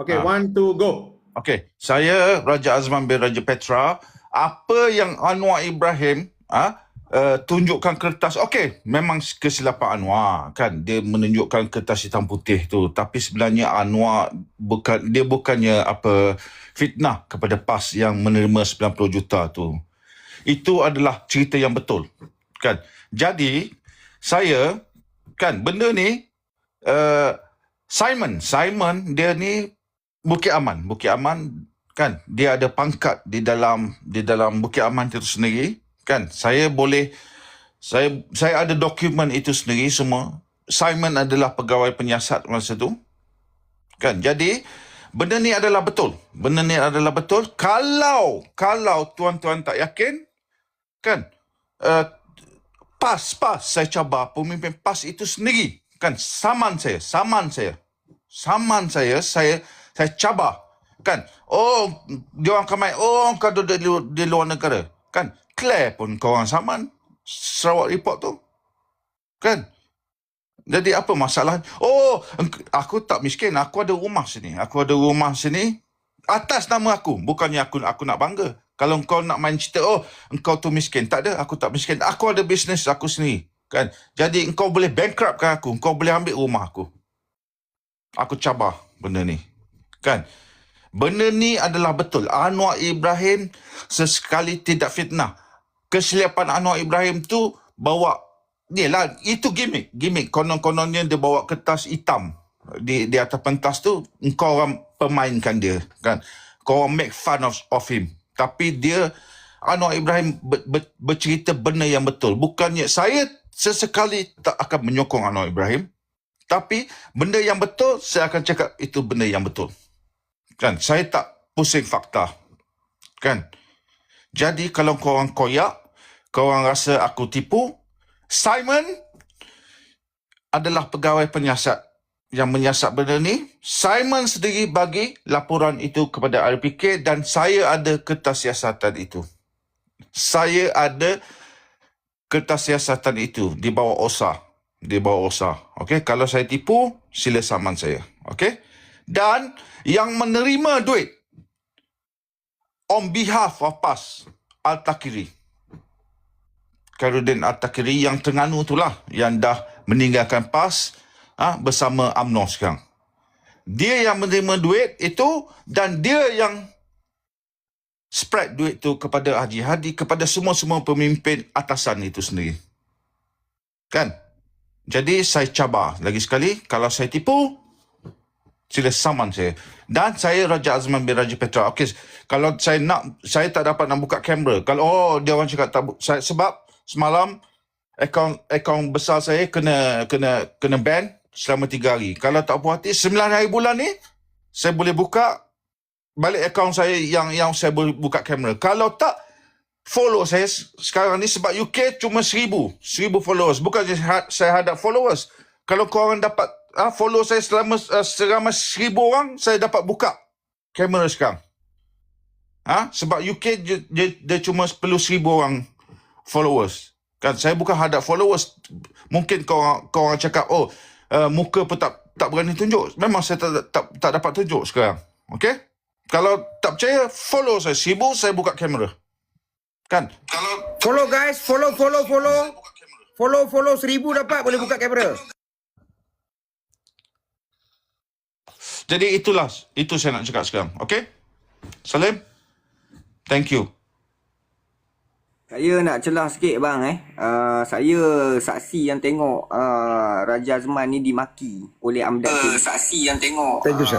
Okay, 1, 2, go. Okey, saya Raja Azman bin Raja Petra. Apa yang Anwar Ibrahim tunjukkan kertas, okey, memang kesilapan Anwar kan, dia menunjukkan kertas hitam putih tu, tapi sebenarnya Anwar bukannya fitnah kepada PAS yang menerima 90 juta tu. Itu adalah cerita yang betul kan. Jadi saya kan benda ni Simon dia ni Bukit Aman kan, dia ada pangkat di dalam Bukit Aman itu sendiri kan. Saya ada dokumen itu sendiri semua. Simon adalah pegawai penyiasat masa tu kan. Jadi benda ni adalah betul. Kalau tuan-tuan tak yakin kan, PAS saya cabar pemimpin PAS itu sendiri kan. Saman saya cabar kan. Oh, dia orang akan main, oh kau duduk di luar negara kan. Clear pun kau orang saman Sarawak report tu kan. Jadi apa masalah? Oh, aku tak miskin, aku ada rumah sini atas nama aku. Bukannya aku nak bangga. Kalau kau nak main cerita, oh engkau tu miskin, tak ada, aku tak miskin, aku ada bisnes aku sendiri kan. Jadi engkau boleh bankruptkan aku, engkau boleh ambil rumah aku. Aku cabar benda ni kan. Benda ni adalah betul. Anwar Ibrahim sesekali tidak fitnah. Kesilapan Anwar Ibrahim tu bawa, yelah, itu gimmick. Konon-kononnya dia bawa kertas hitam di atas pentas tu, engkau orang pemainkan dia kan. Kau orang make fun of him. Tapi Anwar Ibrahim bercerita benda yang betul. Bukannya saya sesekali tak akan menyokong Anwar Ibrahim, tapi benda yang betul saya akan cakap itu benda yang betul kan. Saya tak pusing fakta kan. Jadi kalau korang koyak, korang rasa aku tipu, Simon adalah pegawai penyiasat yang menyiasat benda ni. Simon sendiri bagi laporan itu kepada RPK dan saya ada kertas siasatan itu. Di bawah OSA. Okey, kalau saya tipu, sila saman saya. Okey? Dan yang menerima duit on behalf of PAS, Al-Takiri, Khairuddin Al-Takiri yang Terengganu itulah, yang dah meninggalkan PAS bersama UMNO sekarang. Dia yang menerima duit itu dan dia yang spread duit tu kepada Haji Hadi, kepada semua pemimpin atasan itu sendiri. Kan? Jadi saya cabar lagi sekali, kalau saya tipu, sila saman saya. Dan saya Raja Azman bin Raja Petra. Okey, kalau saya tak dapat nak buka kamera. Kalau dia orang cakap tak, sebab semalam akaun besar saya kena ban selama 3 hari. Kalau tak puas hati, 9 hari bulan ni saya boleh buka balik akaun saya yang saya boleh buka kamera. Kalau tak, follow saya sekarang ni, sebab UK cuma 1000 followers. Bukan saya hadap followers. Kalau korang dapat follow saya seramai 1000 orang, saya dapat buka kamera sekarang. Sebab UK dia cuma perlu 1000 orang followers. Kan, saya bukan hadap followers. Mungkin korang cakap, oh, muka pun tak berani tunjuk. Memang saya tak dapat tunjuk sekarang. Okey? Kalau tak percaya, follow saya 1000, saya buka kamera. Kan? Follow guys, follow 1000 dapat boleh buka kamera. Jadi itu saya nak cakap sekarang. Okey? Salim? Thank you. Saya nak celah sikit bang saya saksi yang tengok Raja Azman ni dimaki oleh Amdad. Thank you sir.